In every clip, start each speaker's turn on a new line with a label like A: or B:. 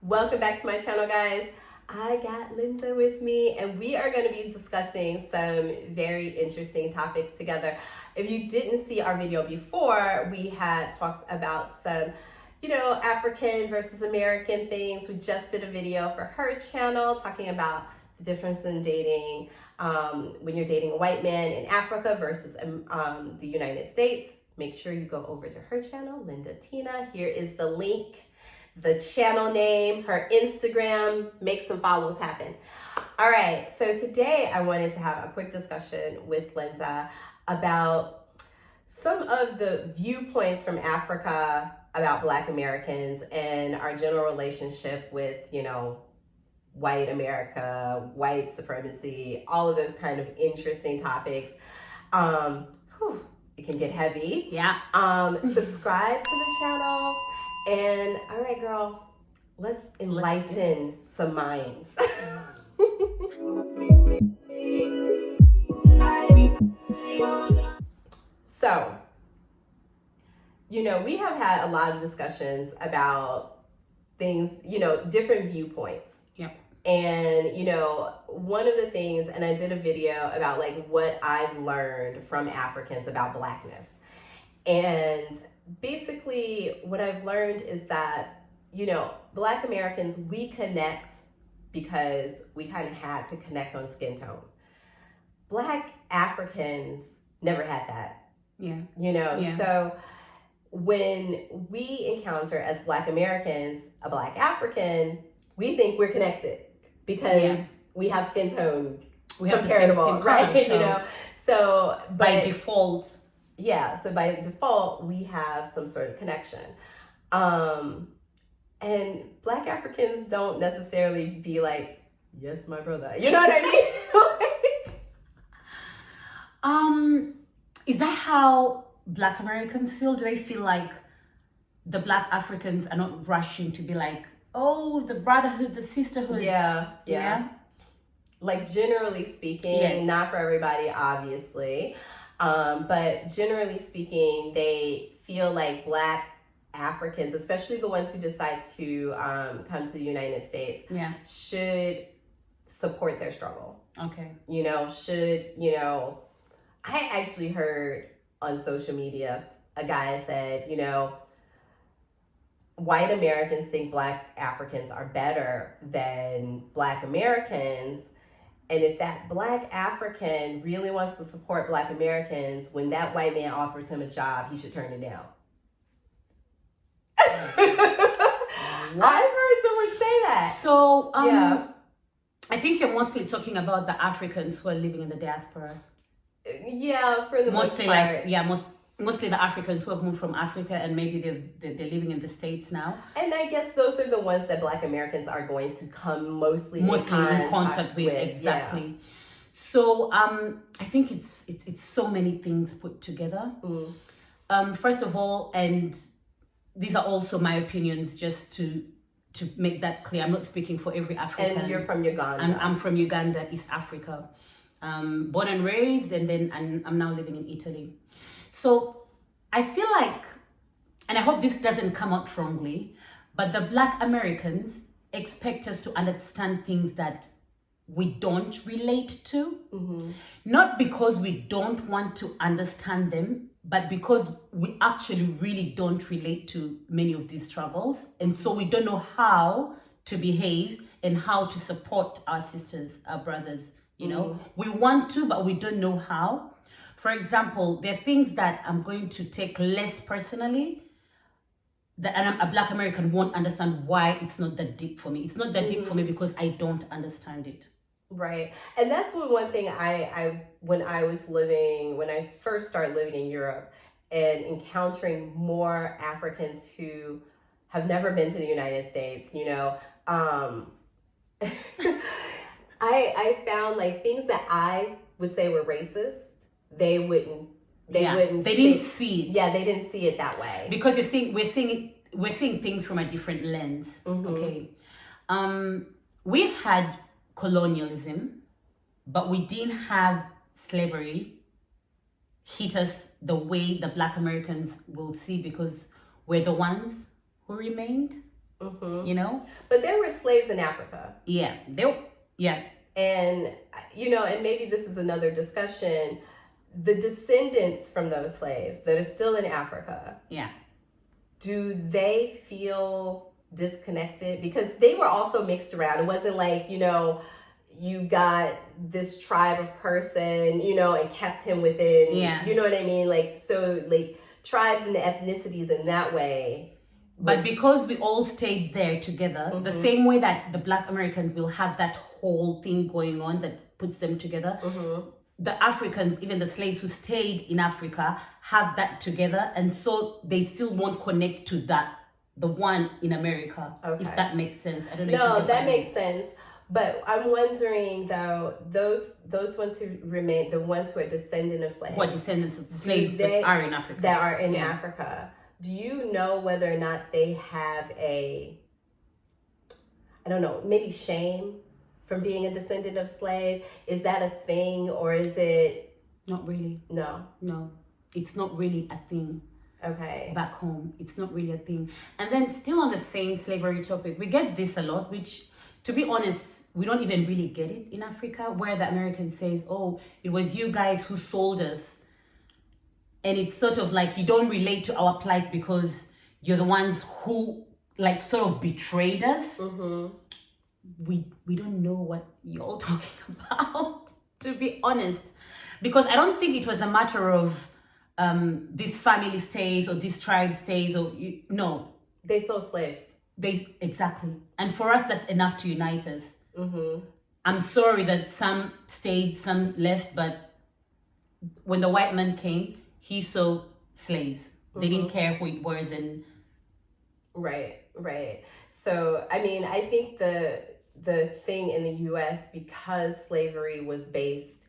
A: Welcome back to my channel, guys. I got Linda with me, and we are going to be discussing some very interesting topics together. If you didn't see our video before, we had talks about some, African versus American things. We just did a video for her channel talking about the difference in dating when you're dating a white man in Africa versus the United States. Make sure you go over to her channel, Linda Tina. Here is the link, the channel name, her Instagram. Make some follows happen. All right, so today I wanted to have a quick discussion with Linda about some of the viewpoints from Africa about Black Americans and our general relationship with, white America, white supremacy, all of those kind of interesting topics. It can get heavy.
B: Yeah.
A: Subscribe to the channel. And all right, girl, let's enlighten some minds. So, we have had a lot of discussions about things, different viewpoints.
B: Yep.
A: And, one of the things, and I did a video about like what I've learned from Africans about Blackness. And basically what I've learned is that, Black Americans, we connect because we kind of had to connect on skin tone. Black Africans never had that.
B: Yeah.
A: So when we encounter as Black Americans a Black African, we think we're connected because we have skin tone comparable, right? So
B: by default.
A: Yeah, so by default, we have some sort of connection. And Black Africans don't necessarily be like, yes, my brother. You know what I mean?
B: Is that how Black Americans feel? Do they feel like the Black Africans are not rushing to be like, oh, the brotherhood, the sisterhood?
A: Yeah. Like generally speaking, not for everybody, obviously. But generally speaking, they feel like Black Africans, especially the ones who decide to come to the United States, should support their struggle.
B: Okay.
A: I actually heard on social media a guy said, white Americans think Black Africans are better than Black Americans. And if that Black African really wants to support Black Americans, when that white man offers him a job, he should turn it down. I've heard someone say that.
B: So, I think you're mostly talking about the Africans who are living in the diaspora.
A: Yeah, for the most part.
B: Mostly the Africans who have moved from Africa and maybe they're living in the States now.
A: And I guess those are the ones that Black Americans are going to come mostly in contact with.
B: Exactly.
A: Yeah.
B: So I think it's so many things put together. First of all, and these are also my opinions, just to make that clear. I'm not speaking for every African.
A: And you're from Uganda.
B: I'm from Uganda, East Africa. Born and raised, and then I'm now living in Italy. So I feel like, and I hope this doesn't come out wrongly, but the Black Americans expect us to understand things that we don't relate to. Not because we don't want to understand them, but because we actually really don't relate to many of these struggles. And so we don't know how to behave and how to support our sisters, our brothers. We want to, but we don't know how. For example, there are things that I'm going to take less personally, and a Black American won't understand why it's not that deep for me. It's not that deep for me because I don't understand it.
A: Right. And that's one thing when I first started living in Europe and encountering more Africans who have never been to the United States, I found like things that I would say were racist, they didn't
B: see it.
A: Yeah, they didn't see it that way.
B: Because we're seeing things from a different lens. Okay. We've had colonialism, but we didn't have slavery hit us the way the Black Americans will see, because we're the ones who remained. you know?
A: But there were slaves in Africa.
B: Yeah, yeah.
A: And, and maybe this is another discussion, the descendants from those slaves that are still in Africa.
B: Yeah.
A: Do they feel disconnected? Because they were also mixed around. It wasn't like, you got this tribe of person, and kept him within, you know what I mean? Tribes and ethnicities in that way.
B: But because we all stayed there together, the same way that the Black Americans will have that whole thing going on that puts them together, the Africans, even the slaves who stayed in Africa, have that together. And so they still won't connect to the one in America, if that makes sense. I don't know.
A: No, that makes sense. But I'm wondering, though, those ones who remain, the ones who are descendant of slaves.
B: What descendants of slaves that are in Africa?
A: That are in Africa. Do you know whether or not they have maybe shame from being a descendant of slave? Is that a thing, or is it?
B: Not really.
A: No,
B: it's not really a thing.
A: Okay.
B: Back home, it's not really a thing. And then still on the same slavery topic, we get this a lot, which, to be honest, we don't even really get it in Africa, where the American says, oh, it was you guys who sold us. And it's sort of like you don't relate to our plight because you're the ones who sort of betrayed us. We don't know what you're all talking about, to be honest. Because I don't think it was a matter of this family stays or this tribe stays no.
A: They sold slaves.
B: Exactly. And for us, that's enough to unite us. I'm sorry that some stayed, some left, but when the white man came, he saw slaves. They didn't care who it was. And
A: Right. So, I mean, I think the thing in the U.S., because slavery was based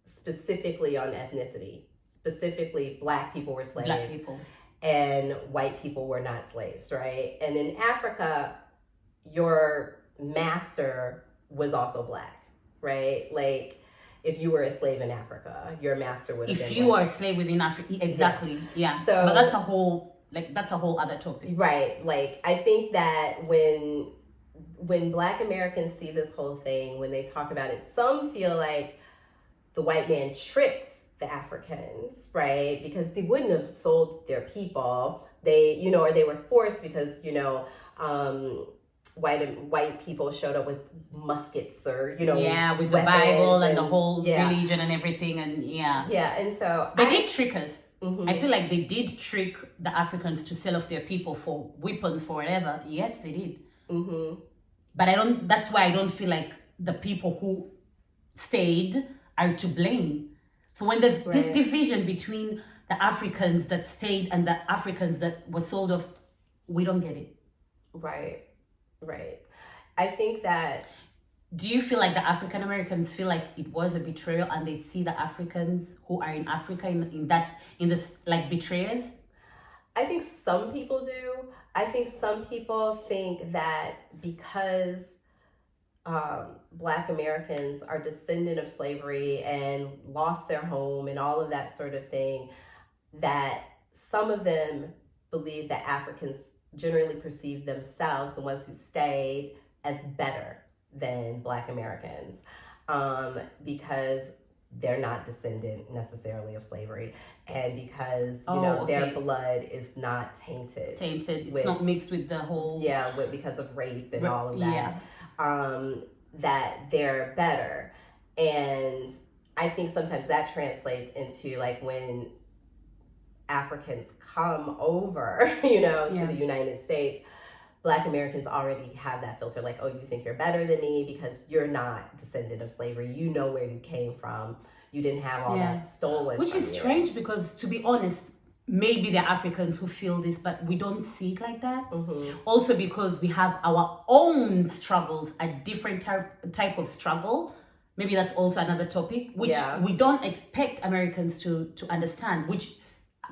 A: specifically on ethnicity, specifically Black people were slaves.
B: Black people.
A: And white people were not slaves, right? And in Africa, your master was also Black, right? Like, if you were a slave in Africa, your master would have been
B: If you are a slave within Africa, exactly, yeah.
A: So,
B: but that's a whole other topic.
A: Right. Like, I think that when Black Americans see this whole thing, when they talk about it, some feel like the white man tricked the Africans, right? Because they wouldn't have sold their people. They, or they were forced because, white people showed up with muskets or,
B: with the Bible and the whole religion and everything. And
A: and so
B: they did trick us. I feel like they did trick the Africans to sell off their people for weapons, for whatever. Yes, they did. But that's why I don't feel like the people who stayed are to blame. So when there's this division between the Africans that stayed and the Africans that were sold off, we don't get it. Right.
A: I think that...
B: Do you feel like the African Americans feel like it was a betrayal and they see the Africans who are in Africa in this betrayers?
A: I think some people do. I think some people think that because Black Americans are descendant of slavery and lost their home and all of that sort of thing, that some of them believe that Africans generally perceive themselves, the ones who stayed, as better than Black Americans, because they're not descendant necessarily of slavery, and because their blood is not tainted.
B: It's not mixed with the whole
A: because of rape and all of that. That they're better, and I think sometimes that translates into like when Africans come over, to the United States. Black Americans already have that filter, like, oh, you think you're better than me because you're not descendant of slavery. You know where you came from. You didn't have all that stolen.
B: Which is strange because, to be honest, maybe the Africans who feel this, but we don't see it like that. Also because we have our own struggles, a different type of struggle. Maybe that's also another topic, which we don't expect Americans to understand, which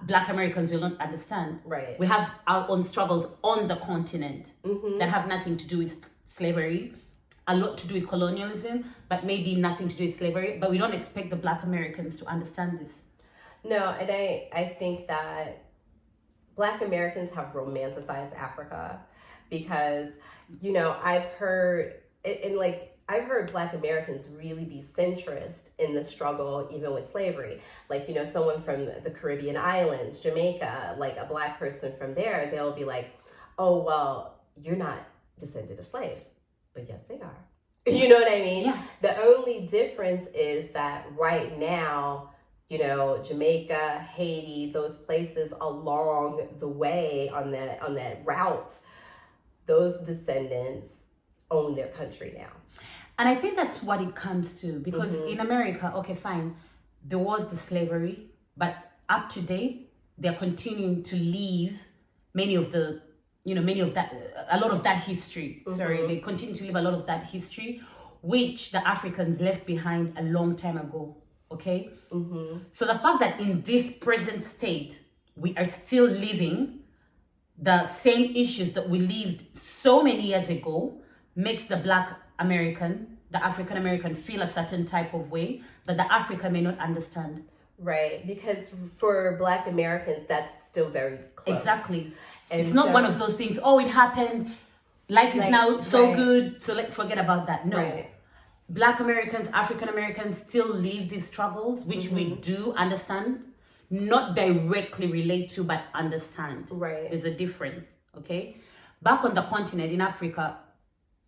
B: Black Americans will not understand.
A: Right.
B: We have our own struggles on the continent that have nothing to do with slavery, a lot to do with colonialism, but maybe nothing to do with slavery. But we don't expect the Black Americans to understand this.
A: No, and I think that Black Americans have romanticized Africa. because, you know, I've heard, I've heard Black Americans really be centrist in the struggle, even with slavery. Like, you know, someone from the Caribbean islands, Jamaica, like a Black person from there, they'll be like, oh, well, you're not descendant of slaves. But yes, they are. You know what I mean?
B: Yeah.
A: The only difference is that right now, you know, Jamaica, Haiti, those places along the way on that route, those descendants own their country now.
B: And I think that's what it comes to, because in America, okay, fine, there was the slavery, but up to date, they're continuing to leave a lot of that history. Sorry, they continue to leave a lot of that history, which the Africans left behind a long time ago. Okay? So the fact that in this present state, we are still living the same issues that we lived so many years ago makes the Black American, the African American, feel a certain type of way that the African may not understand.
A: Right, because for Black Americans, that's still very close.
B: Exactly.
A: And
B: it's not one of those things, oh, it happened, life is now so good, so let's forget about that. No.
A: Right.
B: Black Americans, African Americans still live these struggles, which we do understand, not directly relate to, but understand.
A: Right.
B: There's a difference, okay? Back on the continent, in Africa,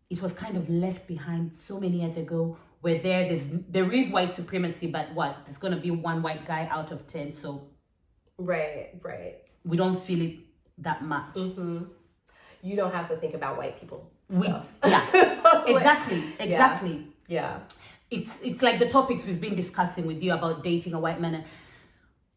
B: it was kind of left behind so many years ago, where there is white supremacy, but what? There's going to be one white guy out of 10, so...
A: Right.
B: We don't feel it that much.
A: You don't have to think about white people stuff.
B: Exactly.
A: Yeah.
B: It's like the topics we've been discussing with you about dating a white man.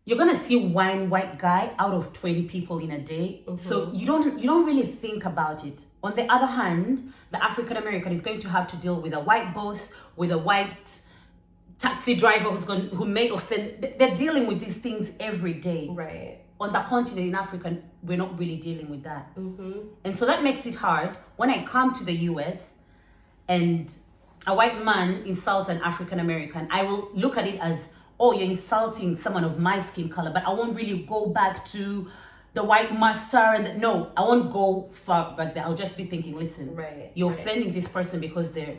B: You're gonna see one white guy out of 20 people in a day. So you don't really think about it. On the other hand, the African American is going to have to deal with a white boss, with a white taxi driver who may offend. They're dealing with these things every day.
A: Right.
B: On the continent in Africa, we're not really dealing with that. And so that makes it hard. When I come to the US and a white man insults an African American, I will look at it as, oh, you're insulting someone of my skin color, but I won't really go back to the white master. No, I won't go far back there. I'll just be thinking, listen, you're offending this person because they're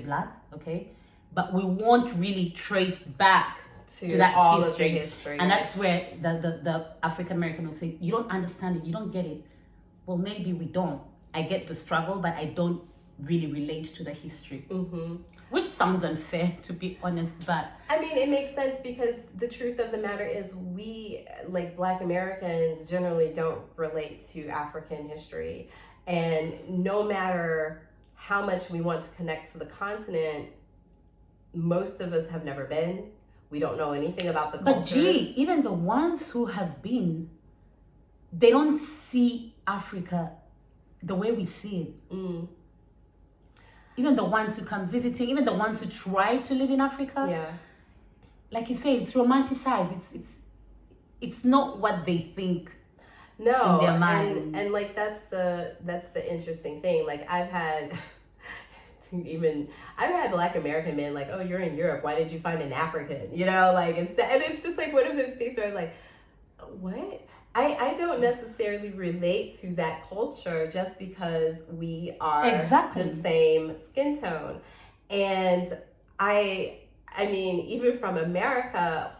B: Black, okay? But we won't really trace back to that all history. Of the history. And that's where the African American will say, you don't understand it, you don't get it. Well, maybe we don't. I get the struggle, but I don't really relate to the history. Which sounds unfair, to be honest, but...
A: I mean, it makes sense because the truth of the matter is we, like Black Americans, generally don't relate to African history. And no matter how much we want to connect to the continent, most of us have never been. We don't know anything about the culture.
B: But gee, even the ones who have been, they don't see Africa the way we see it. Even the ones who come visiting, even the ones who try to live in Africa, like you say, it's romanticized. It's not what they think.
A: No,
B: in their mind.
A: And like that's the interesting thing. Like I've had Black American men like, oh, you're in Europe, why did you find an African? You know, like and it's just like one of those things where I'm like, what? I don't necessarily relate to that culture just because we are the same skin tone. And I mean, even from America,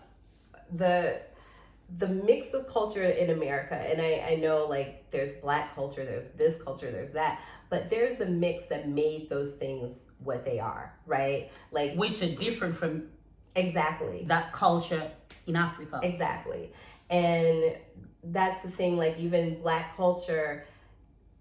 A: the mix of culture in America, and I know like there's Black culture, there's this culture, there's that, but there's a mix that made those things what they are, right? Like
B: which are different from
A: that
B: culture in Africa.
A: Exactly. And that's the thing, like even Black culture,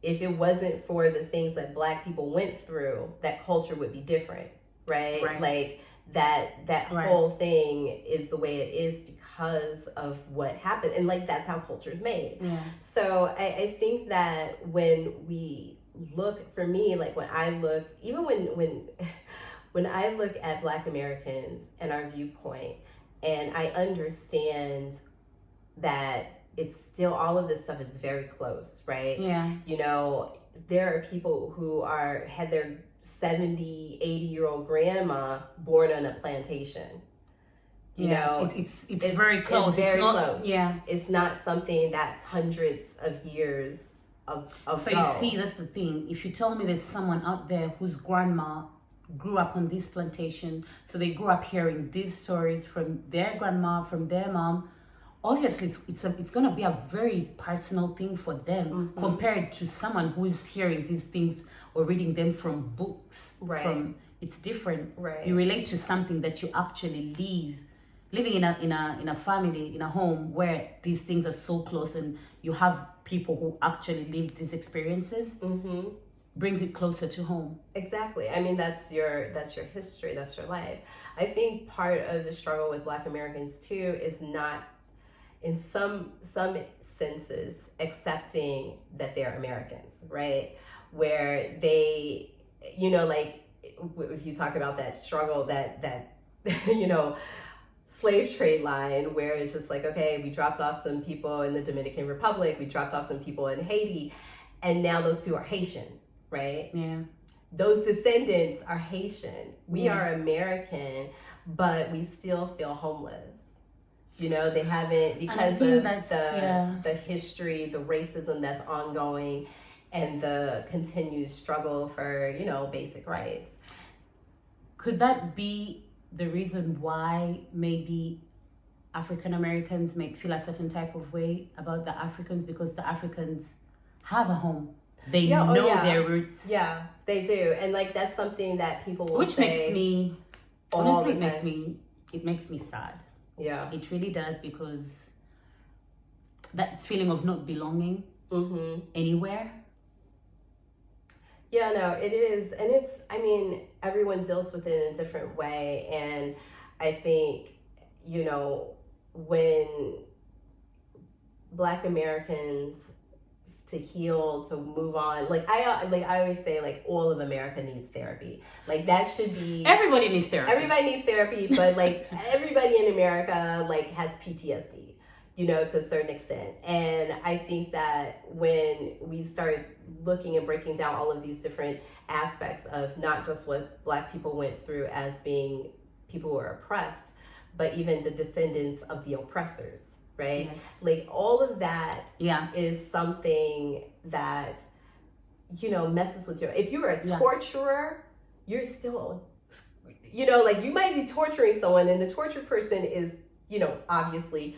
A: if it wasn't for the things that Black people went through, that culture would be different, right? Like that whole thing is the way it is because of what happened, and like that's how culture is made. So I think that when we look, for me, like when I look, even when I look at Black Americans and our viewpoint, and I understand that it's still, all of this stuff is very close, right? You know, there are people who had their 70, 80-year-old grandma born on a plantation. You know,
B: it's very close.
A: It's very close.
B: Yeah.
A: It's not something that's hundreds of years
B: So you see, that's the thing. If you tell me there's someone out there whose grandma grew up on this plantation, so they grew up hearing these stories from their grandma, from their mom, obviously it's going to be a very personal thing for them compared to someone who's hearing these things or reading them from books.
A: Right.
B: It's different.
A: Right.
B: You relate to something that you actually living in a family, in a home where these things are so close, and you have people who actually live these experiences. Brings it closer to home.
A: Exactly. I mean, that's your history, that's your life. I think part of the struggle with Black Americans too is not, in some senses, accepting that they're Americans, right? Where they, you know, like if you talk about that struggle, that you know, slave trade line, where it's just like, okay, we dropped off some people in the Dominican Republic, we dropped off some people in Haiti, and now those people are Haitian, right?
B: Yeah.
A: Those descendants are Haitian. We are American, but we still feel homeless. You know, they haven't, because of the history, the racism that's ongoing, and the continued struggle for, you know, basic rights.
B: Could that be the reason why maybe African Americans may feel a certain type of way about the Africans? Because the Africans have a home. They know their roots.
A: Yeah, they do. And like, that's something that people will
B: Which
A: say.
B: makes me, honestly, it makes me sad.
A: Yeah.
B: It really does, because that feeling of not belonging anywhere.
A: Yeah, no, it is. And it's, I mean, everyone deals with it in a different way. And I think, you know, when Black Americans, to heal, to move on, like I always say, like, all of America needs therapy. Like, that should be,
B: everybody needs therapy.
A: Everybody needs therapy, but like everybody in America like has PTSD, you know, to a certain extent. And I think that when we start looking and breaking down all of these different aspects of not just what Black people went through as being people who are oppressed, but even the descendants of the oppressors, right? Yes. Like, all of that is something that, you know, messes with your, if you're a torturer, you're still, you know, like, you might be torturing someone and the tortured person is, you know, obviously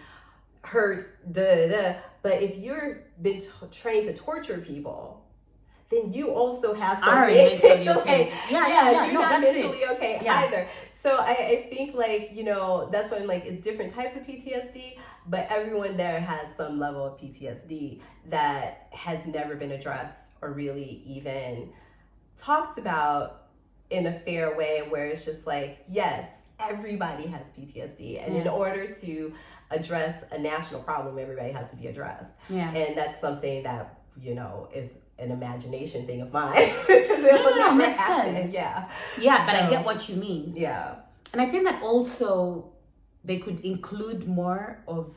A: hurt, but if you're been trained to torture people, then you also have something.
B: Mentally okay.
A: You're not mentally okay either. So I think, like, you know, that's when, like, it's different types of PTSD, but everyone there has some level of PTSD that has never been addressed or really even talked about in a fair way, where it's just like, yes, everybody has PTSD. And in order to address a national problem, everybody has to be addressed. Yeah. And that's something that, you know, is an imagination thing of mine.
B: No, makes sense.
A: Yeah.
B: Yeah, but I get what you mean.
A: Yeah.
B: And I think that also they could include more of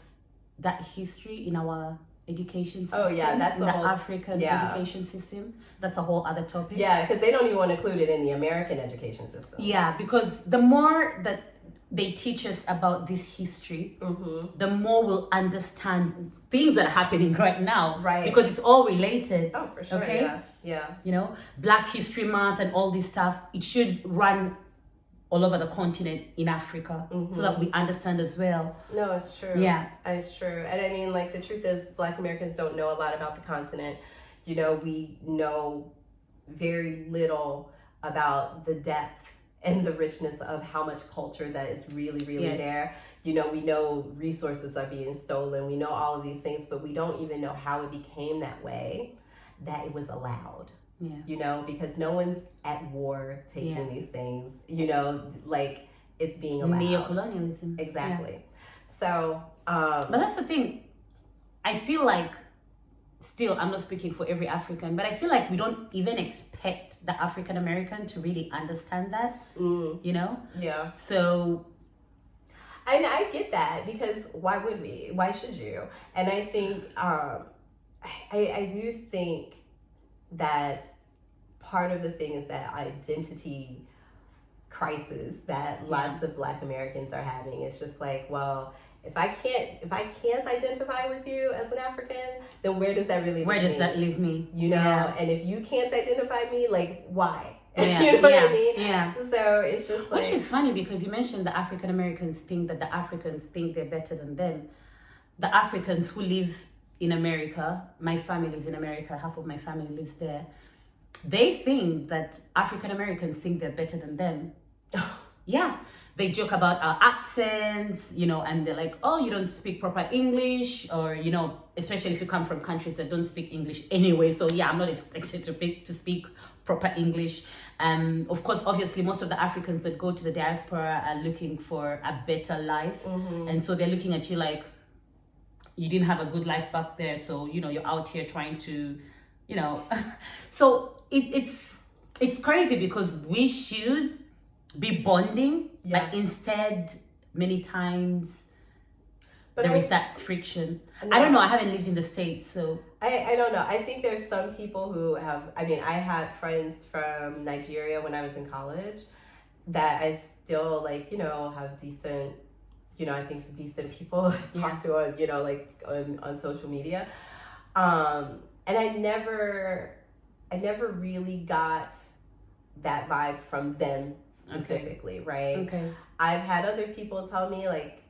B: that history in our education system. Oh yeah, that's the African education system. That's a whole other topic.
A: Yeah, because they don't even want to include it in the American education system.
B: Yeah, because the more that they teach us about this history, the more we'll understand things that are happening right now. Right. Because it's all related.
A: Oh, for sure.
B: Okay?
A: Yeah.
B: You know, Black History Month and all this stuff, it should run all over the continent in Africa so that we understand as well.
A: No, it's true.
B: Yeah.
A: It's true. And I mean, like, the truth is, Black Americans don't know a lot about the continent. You know, we know very little about the depth and the richness of how much culture that is really, really there. You know, we know resources are being stolen. We know all of these things, but we don't even know how it became that way, that it was allowed. Yeah. You know, because no one's at war taking these things, you know, like, it's being allowed.
B: Neocolonialism.
A: Exactly. Yeah. So,
B: but that's the thing. I feel like, still, I'm not speaking for every African, but I feel like we don't even expect the African American to really understand that, you know?
A: Yeah.
B: So.
A: And I get that, because why would we? Why should you? And I think, I do think that part of the thing is that identity crisis that lots of Black Americans are having. It's just like, well, if I can't identify with you as an African, then where does that really leave me?
B: Where does that leave me?
A: You know, and if you can't identify me, like, why?
B: Yeah,
A: you know what I mean?
B: Yeah.
A: So it's just like...
B: Which is funny because you mentioned the African Americans think that the Africans think they're better than them. The Africans who live in America, my family is in America, half of my family lives there. They think that African Americans think they're better than them. Yeah. They joke about our accents, you know, and they're like, oh, you don't speak proper English, or, you know, especially if you come from countries that don't speak English anyway. So yeah, I'm not expected to speak proper English. Of course, obviously, most of the Africans that go to the diaspora are looking for a better life. And so they're looking at you like, you didn't have a good life back there. So, you know, you're out here trying to, you know. So it's crazy because we should be bonding, but instead, many times, there is that friction. I don't know. I haven't lived in the States, so...
A: I don't know. I think there's some people who have... I mean, I had friends from Nigeria when I was in college that I still, like, you know, have decent... You know, I think decent people to talk to on, you know, like, on social media. And I never really got that vibe from them specifically, right?
B: Okay.
A: I've had other people tell me, like,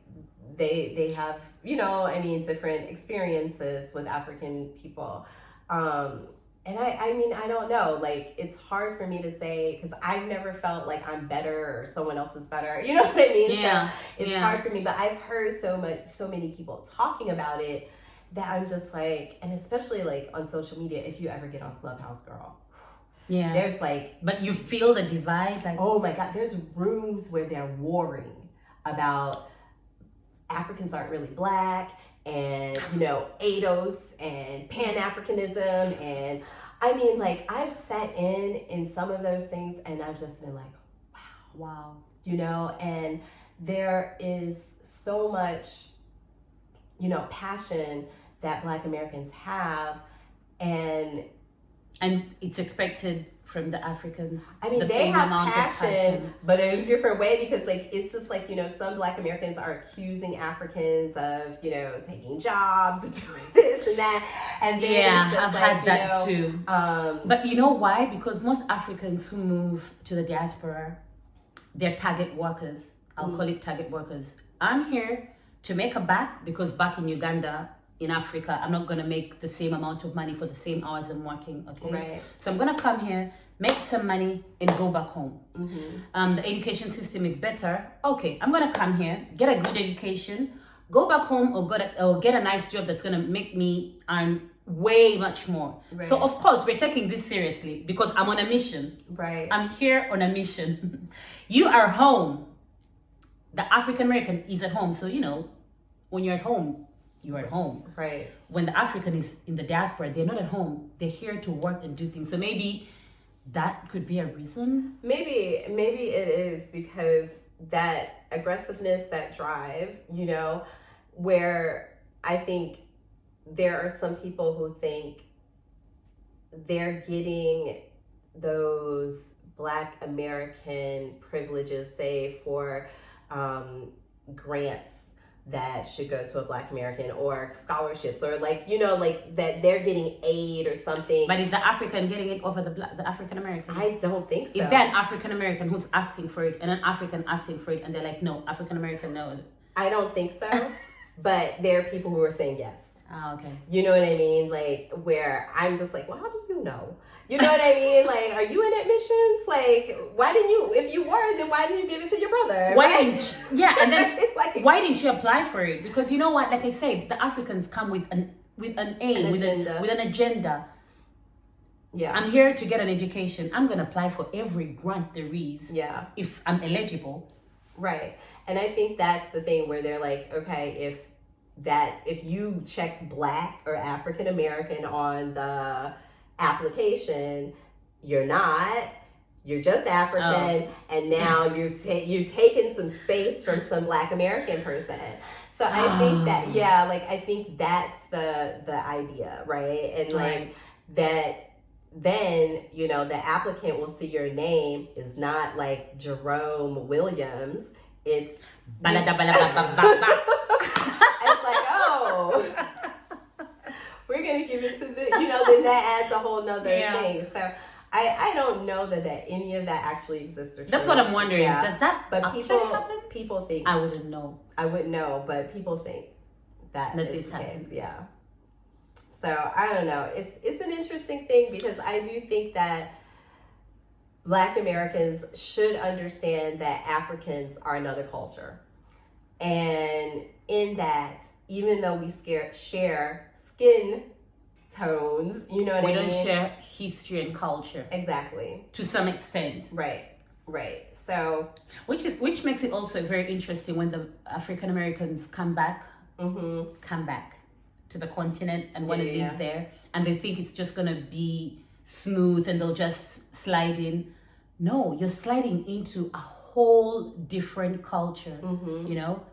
A: they have, you know, I mean, different experiences with African people. And I mean, I don't know, like, it's hard for me to say, because I've never felt like I'm better or someone else is better. You know what I mean?
B: Yeah.
A: So it's hard for me, but I've heard so many people talking about it that I'm just like, and especially like on social media, if you ever get on Clubhouse, girl.
B: Yeah.
A: There's like...
B: But you feel the divide? Like,
A: oh my God, there's rooms where they're warring about Africans aren't really black, and, you know, ADOS and Pan-Africanism, and I mean, like, I've sat in some of those things, and I've just been like, wow, you know, and there is so much, you know, passion that Black Americans have, and
B: it's expected from the Africans.
A: I mean, they have passion, but in a different way, because, like, it's just like, you know, some Black Americans are accusing Africans of, you know, taking jobs and doing this and that. And then it's just
B: I've
A: like,
B: had that
A: you know,
B: too. But you know why? Because most Africans who move to the diaspora, they're target workers. I'll call it target workers. I'm here to make a buck because back in Uganda, in Africa, I'm not going to make the same amount of money for the same hours I'm working, okay?
A: Right.
B: So I'm going to come here, make some money, and go back home. The education system is better. Okay, I'm going to come here, get a good education, go back home, or get a nice job that's going to make me earn way much more. Right. So, of course, we're taking this seriously because I'm on a mission.
A: Right.
B: I'm here on a mission. You are home. The African American is at home. So, you know, when you're at home, you're at home.
A: Right.
B: When the African is in the diaspora, they're not at home. They're here to work and do things. So maybe that could be a reason.
A: Maybe it is because that aggressiveness, that drive, you know, where I think there are some people who think they're getting those Black American privileges, say for grants that should go to a Black American, or scholarships, or, like, you know, like that they're getting aid or something.
B: But is the African getting it over the African American?
A: I don't think so.
B: Is there an African American who's asking for it and an African asking for it, and they're like, no, African American, no?
A: I don't think so. But there are people who are saying yes.
B: Oh, okay.
A: You know what I mean? Like, where I'm just like, well, how do you know? You know what I mean? Like, are you in admissions? Like, why didn't you, if you were, then why didn't you give it to your brother?
B: Why didn't and then
A: like,
B: why didn't you apply for it? Because you know what, like I said, the Africans come with an aim, with an agenda.
A: Yeah.
B: I'm here to get an education. I'm gonna apply for every grant there is.
A: Yeah.
B: If I'm eligible.
A: Right. And I think that's the thing where they're like, okay, if you checked Black or African American on the application, you're not, you're just African, and now you're taking some space from some Black American person. So I think that, I think that's the idea, right? And like that, then, you know, the applicant will see your name is not like Jerome Williams. it's
B: Balada, balada, ba, ba, ba.
A: it's like, oh, we're gonna give it to the, then that adds a whole nother thing. So I don't know that any of that actually exists or true.
B: That's what I'm wondering.
A: Yeah.
B: Does that
A: but
B: actually happen?
A: People think.
B: I wouldn't know.
A: I wouldn't know, but people think that is
B: this
A: the case.
B: happens.
A: Yeah. So I don't know. It's an interesting thing because I do think that Black Americans should understand that Africans are another culture. And in that, even though we share skin tones, you know what I mean?
B: We don't share history and culture.
A: Exactly.
B: To some extent.
A: Right. So
B: which makes it also very interesting when the African Americans come back to the continent and want to live there, and they think it's just gonna be smooth and they'll just slide in. No, you're sliding into a whole different culture. You know,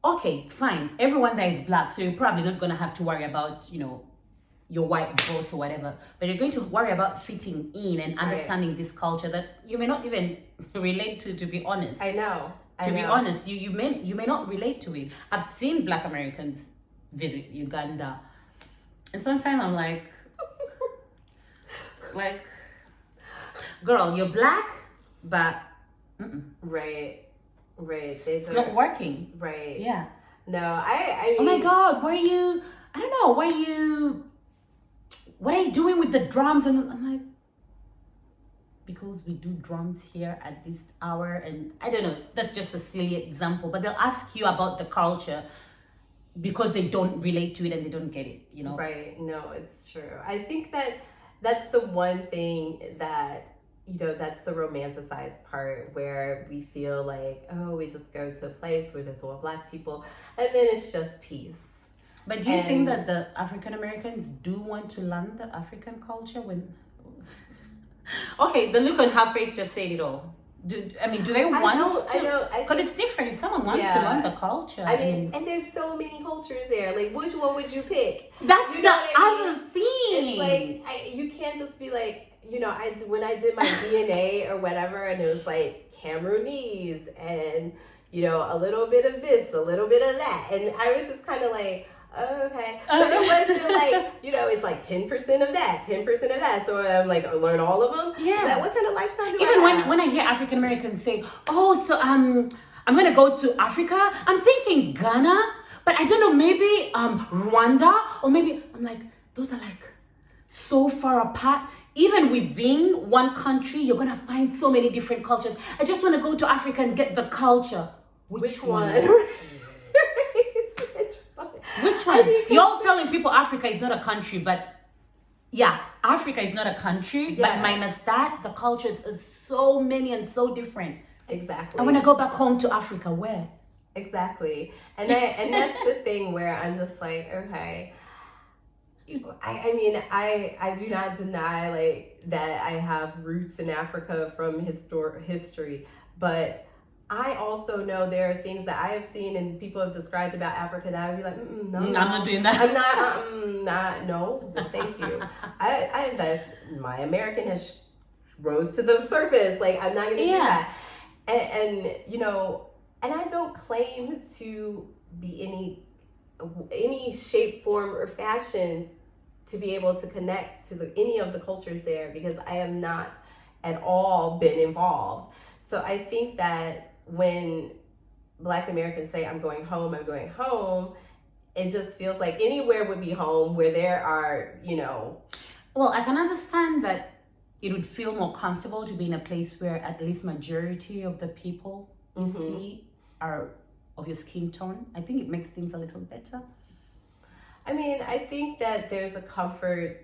B: okay, fine. Everyone there is Black, so you're probably not gonna have to worry about your white boss or whatever, but you're going to worry about fitting in and understanding this culture that you may not even relate to be honest.
A: I know.
B: Be honest, you may not relate to it. I've seen Black Americans visit Uganda, and sometimes I'm like, girl, you're Black, but
A: right.
B: It's not working.
A: Right.
B: Yeah.
A: No, I mean,
B: oh my God, why are you? I don't know. Why are you? What are you doing with the drums? And I'm like, because we do drums here at this hour, and I don't know. That's just a silly example, but they'll ask you about the culture because they don't relate to it and they don't get it.
A: Right. No, it's true. I think that's the one thing that. That's the romanticized part where we feel like, oh, we just go to a place where there's all Black people and then it's just peace.
B: But do you think that the African Americans do want to learn the African culture when... Okay, the look on her face just said it all. Do they want to? Because it's different if someone wants to learn the culture.
A: I mean, and there's so many cultures there. Like, which one would you pick?
B: That's the other thing.
A: It's like, you can't just be like, when I did my DNA or whatever, and it was like Cameroonese and, a little bit of this, a little bit of that. And I was just kind of like, oh, okay. But it wasn't like, it's like 10% of that, 10% of that. So I'm like, I learn all of them?
B: Yeah.
A: What kind of lifestyle do
B: Even
A: I have?
B: when I hear African Americans say, oh, so I'm going to go to Africa, I'm thinking Ghana, but I don't know, maybe Rwanda, or maybe, I'm like, those are like so far apart. Even within one country, you're going to find so many different cultures. I just want to go to Africa and get the culture. Which one? Which one? You're telling people Africa is not a country, but Africa is not a country, but minus that, the cultures are so many and so different.
A: Exactly.
B: I want to go back home to Africa. Where?
A: Exactly. And that's the thing where I'm just like, okay. I mean, I do not deny like that I have roots in Africa from history, but I also know there are things that I have seen and people have described about Africa that I would be like, no,
B: I'm not doing that.
A: I'm not, no, thank you. That's my American has rose to the surface. Like, I'm not going to do that. And and I don't claim to be any shape, form, or fashion to be able to connect to any of the cultures there, because I am not at all been involved. So I think that when Black Americans say, I'm going home, it just feels like anywhere would be home where there are,
B: Well, I can understand that it would feel more comfortable to be in a place where at least majority of the people you see are of your skin tone. I think it makes things a little better.
A: I mean, I think that there's a comfort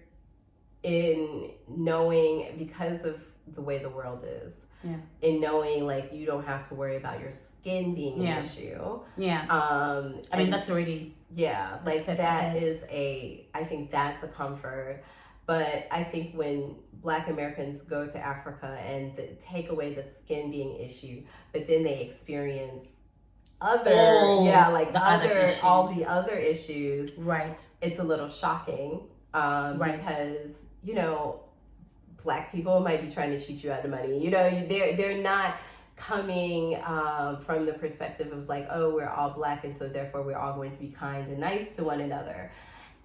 A: in knowing, because of the way the world is, in knowing like you don't have to worry about your skin being an issue. I mean, that's already like that is I think that's a comfort. But I think when Black Americans go to Africa and take away the skin being issue, but then they experience all the other issues,
B: right?
A: It's a little shocking, because Black people might be trying to cheat you out of money. They're not coming from the perspective of like, oh, we're all Black, and so therefore we're all going to be kind and nice to one another.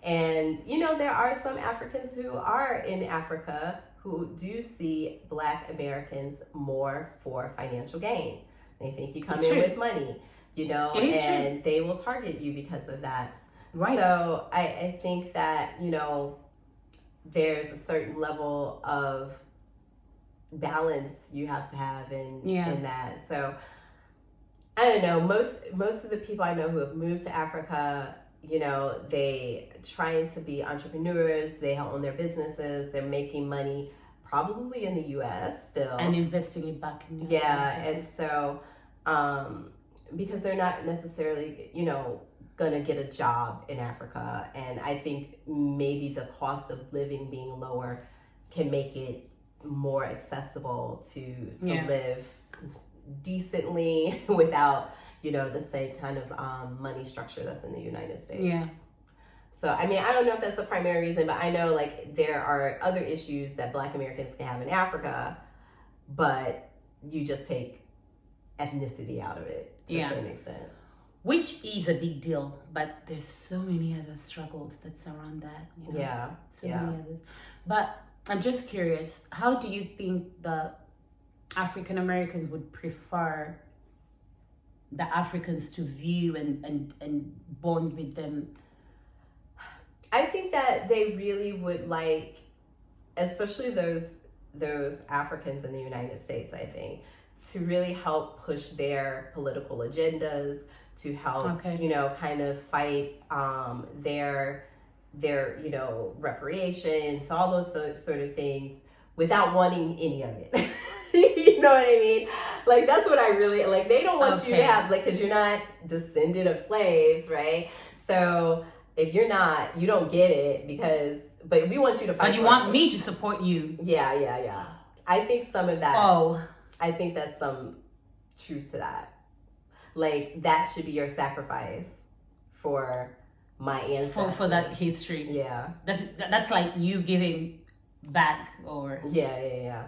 A: And, you know, there are some Africans who are in Africa who do see Black Americans more for financial gain. They think you come in with money, you know, and they will target you because of that. Right. So I think that, you know, there's a certain level of balance you have to have in that. So I don't know, most of the people I know who have moved to Africa, you know, they trying to be entrepreneurs, they own their businesses, they're making money probably in the US still.
B: And investing it back in
A: and so because they're not necessarily, you know, gonna get a job in Africa. And I think maybe the cost of living being lower can make it more accessible to live decently without, you know, the same kind of money structure that's in the United States. Yeah. So, I mean, I don't know if that's the primary reason, but I know like there are other issues that Black Americans can have in Africa, but you just take ethnicity out of it to a certain extent.
B: Which is a big deal, but there's so many other struggles that surround that. You know? Many others. But I'm just curious, how do you think the African Americans would prefer the Africans to view and bond with them?
A: I think that they really would like, especially those Africans in the United States, I think, to really help push their political agendas, to help, you know, kind of fight their, you know, reparations, all those sort of things without wanting any of it. You know what I mean? Like, that's what I really, like, they don't want you to have, like, because you're not descendant of slaves, right? So if you're not, you don't get it but we want you to fight.
B: But you want me to support you.
A: Yeah. I think some of that. I think that's some truth to that. Like, that should be your sacrifice for my ancestors.
B: For that history.
A: Yeah.
B: That's like you giving back or...
A: Yeah.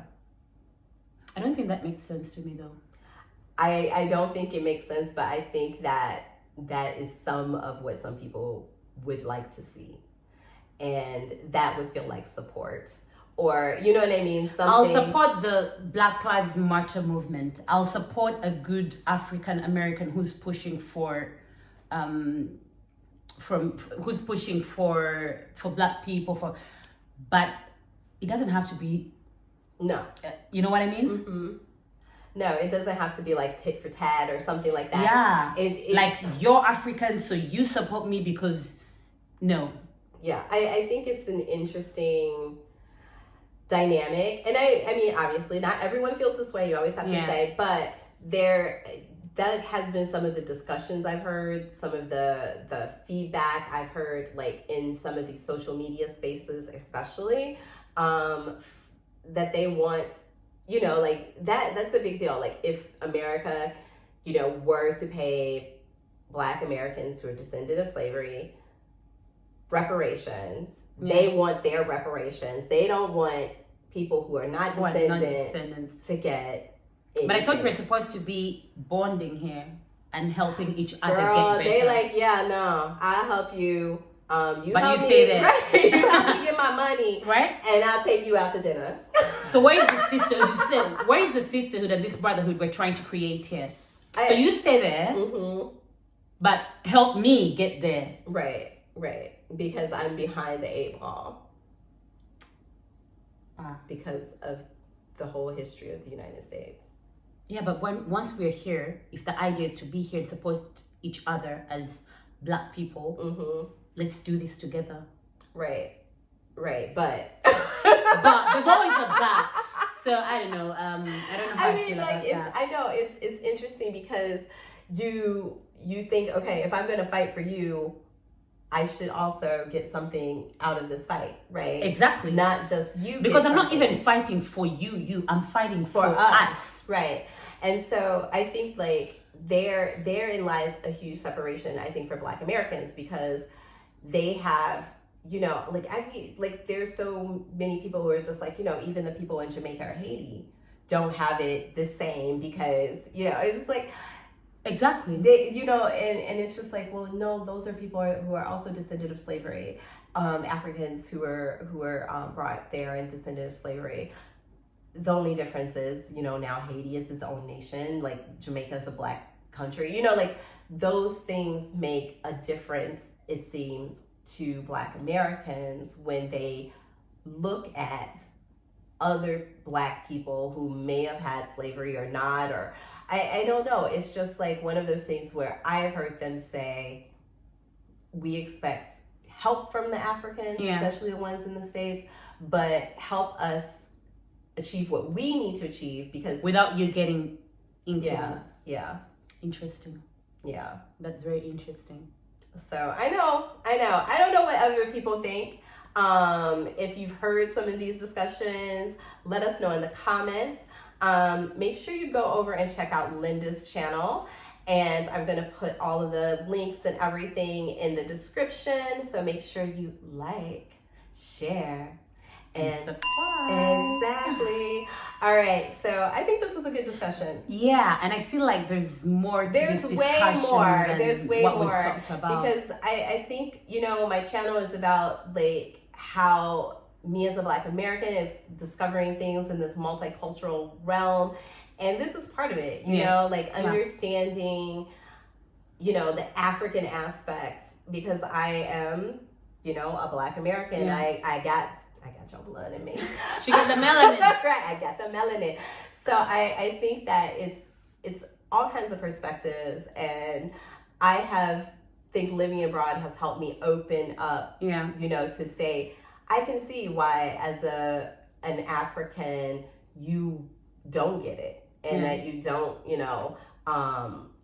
B: I don't think that makes sense to me, though.
A: I don't think it makes sense, but I think that is some of what some people would like to see. And that would feel like support. Or, you know what I mean?
B: I'll support the Black Lives Matter movement. I'll support a good African American who's pushing for Black people but it doesn't have to be.
A: No.
B: You know what I mean?
A: Mm-hmm. No, it doesn't have to be like tit for tat or something like that.
B: Yeah. Like, you're African, so you support me because no.
A: Yeah, I think it's an interesting dynamic. And I mean, obviously not everyone feels this way, you always have to say, but that has been some of the discussions I've heard, some of the feedback I've heard, like in some of these social media spaces especially, that they want, you know, like that's a big deal. Like, if America, you know, were to pay Black Americans who are descended of slavery reparations, they want their reparations. They don't want people who are not descendants to get anything.
B: But I thought we're supposed to be bonding here and helping each other get better.
A: They like, I'll help you.
B: You stay there.
A: Right? You help me get my money.
B: Right?
A: And I'll take you out to dinner.
B: So where is the sisterhood? You said, where is the sisterhood and this brotherhood we're trying to create here? So you stay there, but help me get there.
A: Right. Because I'm behind the 8 ball. Because of the whole history of the United States.
B: Yeah, but once we're here, if the idea is to be here and support each other as Black people, let's do this together. Right, but there's always a but. So I don't know. I don't know how I feel about that.
A: I know it's interesting because you think, okay, if I'm gonna fight for you, I should also get something out of this fight, right?
B: Exactly.
A: Not just you.
B: Because I'm not even fighting for you. I'm fighting for us.
A: Right. And so I think like therein lies a huge separation, I think, for Black Americans, because they have, you know, like there's so many people who are just like, you know, even the people in Jamaica or Haiti, don't have it the same because, you know, it's like,
B: Exactly.
A: they, you know, and it's just like, well, no, those are people who are also descendant of slavery, Africans who were brought there and descendant of slavery. The only difference is, you know, now Haiti is its own nation, like Jamaica is a black country, you know, like those things make a difference, it seems, to Black Americans when they look at other Black people who may have had slavery or not, or I don't know. It's just like one of those things where I've heard them say, we expect help from the Africans, especially the ones in the States, but help us achieve what we need to achieve because
B: without you getting into them.
A: Yeah.
B: Interesting.
A: Yeah.
B: That's very interesting.
A: So I know. I don't know what other people think. If you've heard some of these discussions, let us know in the comments. Make sure you go over and check out Linda's channel. And I'm going to put all of the links and everything in the description. So make sure you like, share, and subscribe. Exactly. All right. So I think this was a good discussion.
B: Yeah. And I feel like there's more to this discussion.
A: There's way more.
B: We've talked about.
A: Because I think, you know, my channel is about like how me as a Black American is discovering things in this multicultural realm. And this is part of it, you know, like understanding, you know, the African aspects, because I am, you know, a Black American. I got your blood in me.
B: She got the melanin.
A: Right, I got the melanin. So I think that it's all kinds of perspectives, and I think living abroad has helped me open up, you know, to say, I can see why as an African, you don't get it, and that you don't, you know,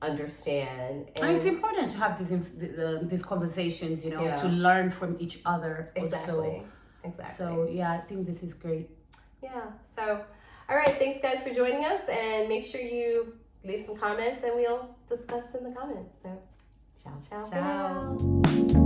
A: understand.
B: And it's important to have these conversations, you know, to learn from each other.
A: Exactly.
B: So yeah, I think this is great.
A: Yeah. So, all right. Thanks, guys, for joining us, and make sure you leave some comments, and we'll discuss in the comments. So, ciao.
B: Ciao.